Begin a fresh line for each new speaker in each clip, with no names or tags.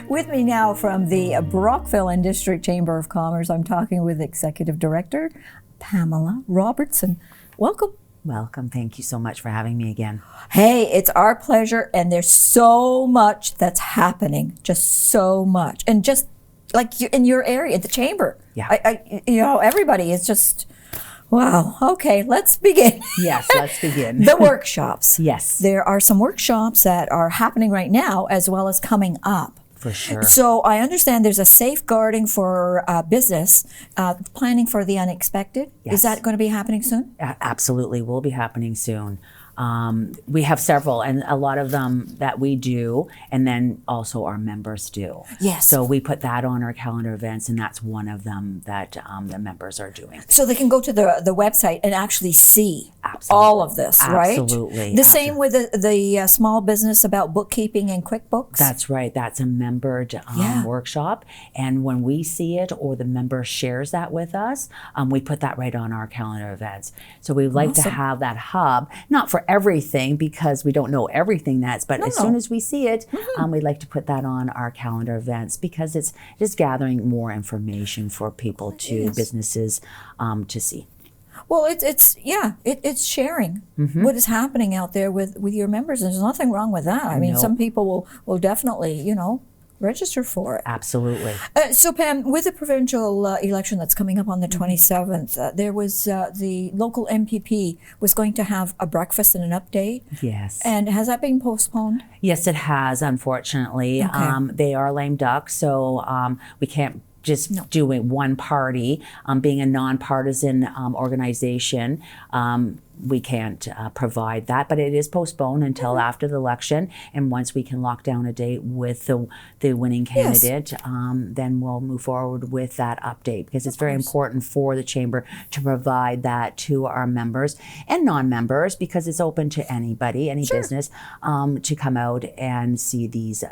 With me now from the Brockville and District Chamber of Commerce, I'm talking with Executive Director Pamela Robertson. Welcome.
Welcome. Thank you so much for having me again.
Hey, it's our pleasure, and there's so much that's happening, just so much. And just like in your area, the chamber.
Yeah.
Everybody is just, wow. Okay, let's begin.
Yes, let's begin.
The workshops.
Yes.
There are some workshops that are happening right now as well as coming up.
For sure.
So I understand there's a safeguarding for business, planning for the unexpected.
Yes.
Is that going to be happening soon?
Absolutely, will be happening soon. We have several, and a lot of them that we do, and then also our members do.
Yes.
So we put that on our calendar events, and that's one of them that the members are doing.
So they can go to the website and actually see
Absolutely.
all of this, right?
Absolutely.
The same with the small business about bookkeeping and QuickBooks?
That's right. That's a membered workshop. And when we see it or the member shares that with us, we put that right on our calendar events. So we like to have that hub, not for everything because we don't know everything but as soon as we see it, we'd like to put that on our calendar events because it's just gathering more information for people businesses to see.
Well, it's sharing what is happening out there with your members. There's nothing wrong with that. I mean, some people will definitely, register for it.
Absolutely.
So Pam, with the provincial election that's coming up on the 27th, there was the local MPP was going to have a breakfast and an update.
Yes.
And has that been postponed?
Yes, it has, unfortunately.
Okay.
They are lame duck, so we can't just doing one party. Being a nonpartisan organization, we can't provide that, but it is postponed until after the election. And once we can lock down a date with the winning candidate, then we'll move forward with that update because it's very important for the chamber to provide that to our members and non-members because it's open to anybody, any business, to come out and see these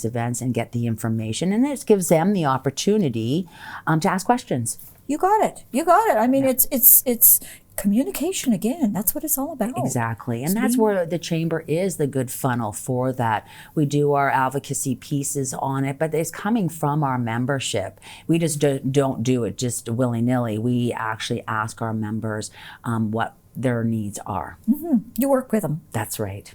events and get the information. And it gives them the opportunity to ask questions.
You got it. I mean, it's communication again. That's what it's all about.
Exactly. And that's where the chamber is the good funnel for that. We do our advocacy pieces on it, but it's coming from our membership. We just don't do it just willy-nilly. We actually ask our members what their needs are.
You work with them.
That's right.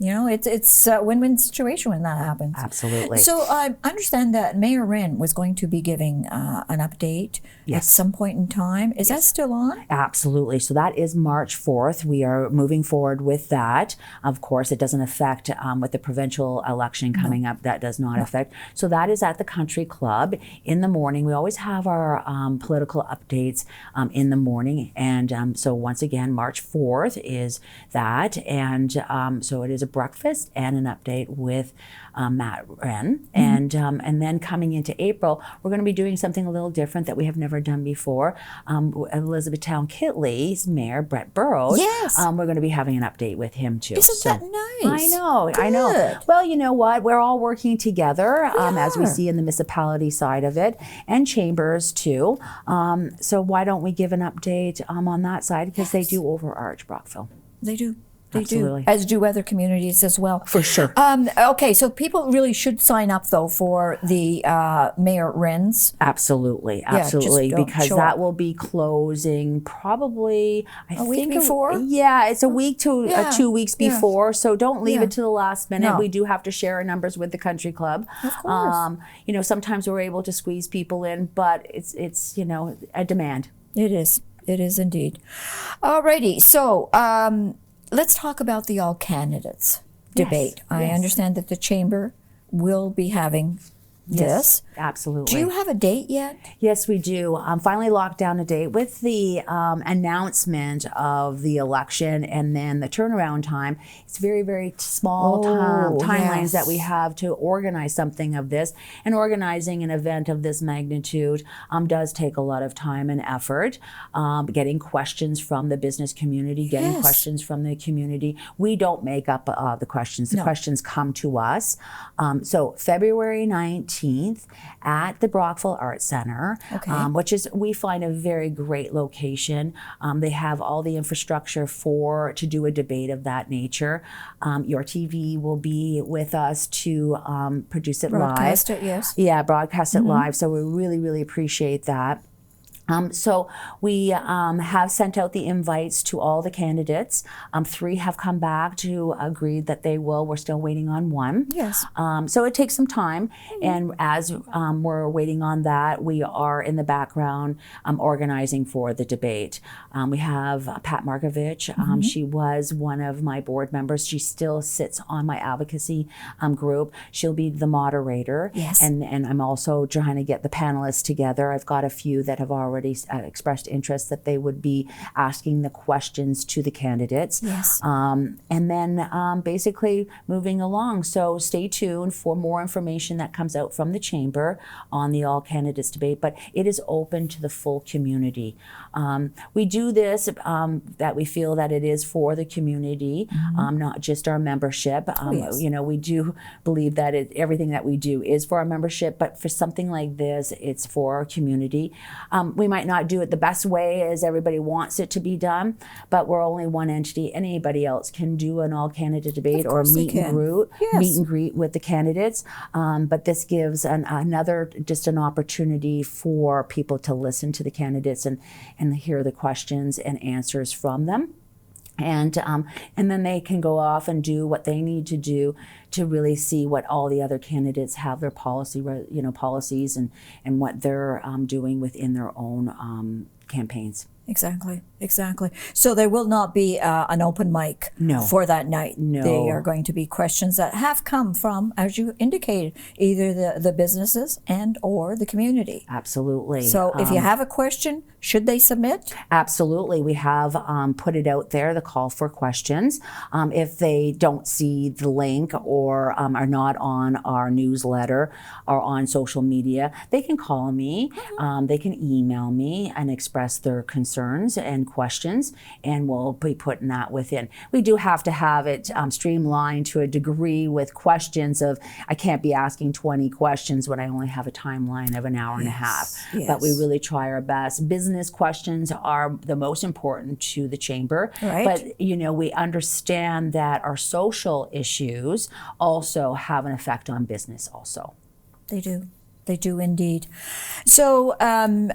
It's a win-win situation when that happens.
Absolutely.
So I understand that Mayor Wren was going to be giving an update at some point in time. Is that still on? Absolutely.
So that is March 4th. We are moving forward with that. Of course, it doesn't affect with the provincial election coming up. That does not affect. So that is at the Country Club in the morning. We always have our political updates in the morning. And so once again, March 4th is that. And so it is a breakfast and an update with Matt Wren. And then coming into April, we're going to be doing something a little different that we have never done before. Elizabethtown Kitley's Mayor, Brett Burrows, we're going to be having an update with him too.
Isn't that nice?
I know,
Good.
I know. Well, you know what? We're all working together as we see in the municipality side of it and chambers too. So why don't we give an update on that side because they do overarch Brockville.
They do. They
Absolutely.
do, as do other communities as well.
For sure.
Okay, so people really should sign up, though, for the Mayor Wren's.
Absolutely, because that will be closing probably,
a week before?
Yeah, it's a week to 2 weeks before, so don't leave it to the last minute.
No.
We do have to share our numbers with the Country Club.
Of course.
Sometimes we're able to squeeze people in, but it's a demand.
It is indeed. Alrighty, so let's talk about the all candidates debate. I understand that the chamber will be having this.
Absolutely.
Do you have a date yet?
Yes, we do. Finally locked down a date with the announcement of the election and then the turnaround time. It's very, very small timelines that we have to organize something of this. And organizing an event of this magnitude does take a lot of time and effort. Getting questions from the business community, getting questions from the community. We don't make up the questions. The questions come to us. So February 19th, 14th at the Brockville Arts Center, which is, we find, a very great location. They have all the infrastructure to do a debate of that nature. YourTV will be with us to produce it
Broadcast
live.
It, yes.
Yeah, broadcast it live. So we really, really appreciate that. So we have sent out the invites to all the candidates. 3 have come back to agree that they will. We're still waiting on 1.
Yes.
So it takes some time. And as we're waiting on that, we are in the background organizing for the debate. We have Pat Markovich. She was one of my board members. She still sits on my advocacy group. She'll be the moderator.
Yes.
And I'm also trying to get the panelists together. I've got a few that have already expressed interest that they would be asking the questions to the candidates.
Yes.
And then basically moving along. So stay tuned for more information that comes out from the chamber on the all candidates debate, but it is open to the full community. We do this that we feel that it is for the community, not just our membership.
Yes.
You know, we do believe that everything that we do is for our membership, but for something like this, it's for our community. We might not do it the best way as everybody wants it to be done, but we're only one entity. Anybody else can do an all candidate debate or meet and greet with the candidates. But this gives just an opportunity for people to listen to the candidates and hear the questions and answers from them. And then they can go off and do what they need to do to really see what all the other candidates have their policies and what they're doing within their own campaigns.
Exactly, exactly. So there will not be an open mic for that night.
No.
They are going to be questions that have come from, as you indicated, either the businesses and or the community.
Absolutely.
So if you have a question, should they submit?
Absolutely. We have put it out there, the call for questions. If they don't see the link or are not on our newsletter or on social media, they can call me, they can email me and express their concerns and questions, and we'll be putting that within. We do have to have it streamlined to a degree with questions of, I can't be asking 20 questions when I only have a timeline of an hour and a half.
Yes.
But we really try our best. Business questions are the most important to the chamber.
Right.
But, you know, we understand that our social issues also have an effect on business also.
They do. They do indeed. So,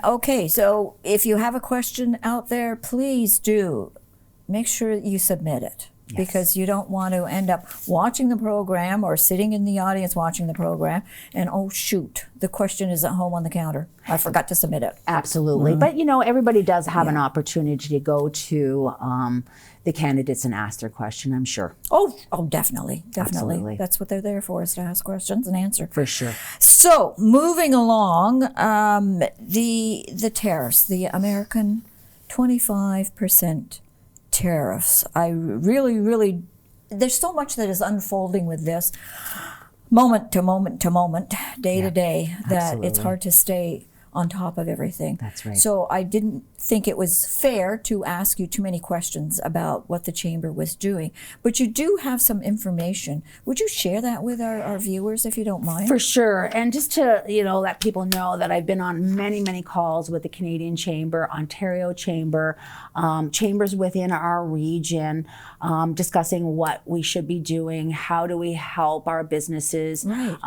okay, so if you have a question out there, please do make sure you submit it. Yes. Because you don't want to end up watching the program or sitting in the audience watching the program and, oh, shoot, the question is at home on the counter. I forgot to submit it.
Absolutely. But, you know, everybody does have an opportunity to go to the candidates and ask their question, I'm sure.
Oh, definitely.
Absolutely.
That's what they're there for, is to ask questions and answer.
For sure.
So, moving along, the tariffs, the American 25% tariffs. I really, there's so much that is unfolding with this, moment to moment to moment, day to day, that it's hard to stay on top of everything.
That's right.
So I didn't think it was fair to ask you too many questions about what the chamber was doing, but you do have some information. Would you share that with our viewers, if you don't mind?
For sure. And just to, you know, let people know that I've been on many calls with the Canadian Chamber, Ontario Chamber, chambers within our region, discussing what we should be doing, how do we help our businesses.
Right.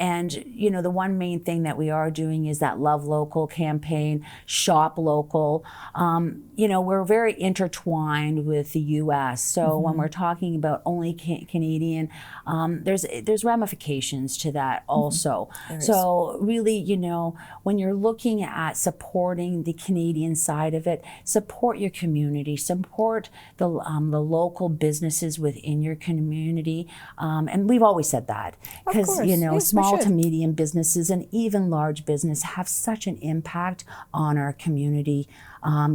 And, you know, the one main thing that we are doing is that Love Local campaign, Shop Local. You know, we're very intertwined with the U.S. So when we're talking about only Canadian, there's ramifications to that also. So really, you know, when you're looking at supporting the Canadian side of it, support your community, support the local businesses within your community. And we've always said that because, you know, small to medium businesses and even large business have such an impact on our community,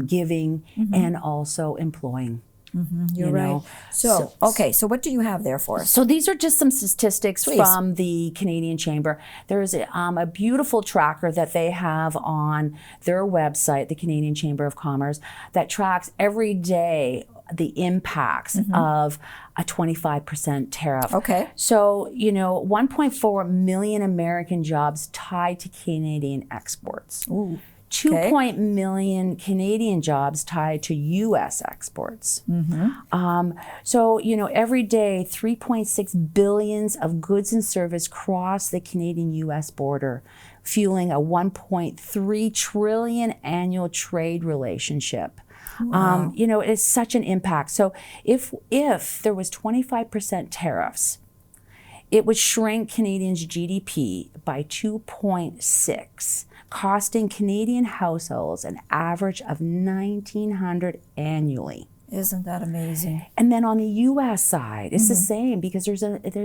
giving and also employing.
You're
you
right.
know.
So, okay, so what do you have there for us?
So these are just some statistics
Please.
from the Canadian Chamber. There's a beautiful tracker that they have on their website, the Canadian Chamber of Commerce, that tracks every day the impacts of a 25% tariff.
Okay.
So, 1.4 million American jobs tied to Canadian exports.
Ooh.
2 million Canadian jobs tied to U.S. exports. So, every day, 3.6 billions of goods and service cross the Canadian-U.S. border, fueling a 1.3 trillion annual trade relationship.
Wow.
It's such an impact. So if there was 25% tariffs, it would shrink Canadians' GDP by 2.6, costing Canadian households an average of $1,900 annually.
Isn't that amazing?
And then on the U.S. side, it's the same, because there's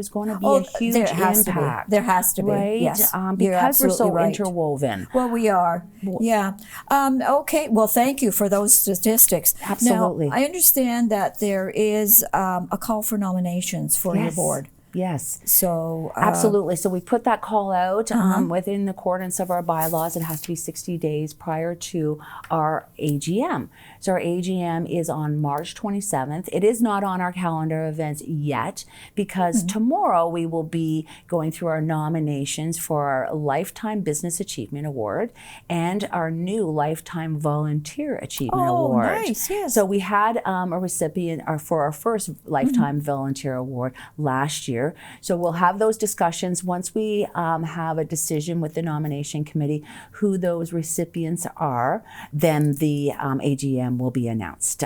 going to be a huge impact.
There has to be,
right?
yes.
Because we're so
right.
interwoven.
Well, we are, yeah. Okay, well, thank you for those statistics.
Absolutely.
Now, I understand that there is a call for nominations for your board.
Yes.
So
absolutely. So we put that call out within the accordance of our bylaws. It has to be 60 days prior to our AGM. So our AGM is on March 27th. It is not on our calendar events yet, because tomorrow we will be going through our nominations for our Lifetime Business Achievement Award and our new Lifetime Volunteer Achievement Award.
Oh, nice, yes.
So we had a recipient for our first Lifetime Volunteer Award last year. So we'll have those discussions once we have a decision with the nomination committee who those recipients are. Then the AGM will be announced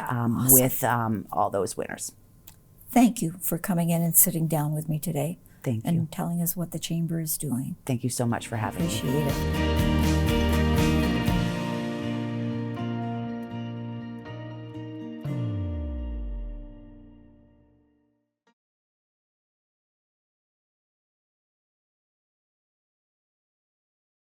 with all those winners.
Thank you for coming in and sitting down with me today.
Thank you.
And telling us what the Chamber is doing.
Thank you so much for having me.
Appreciate it.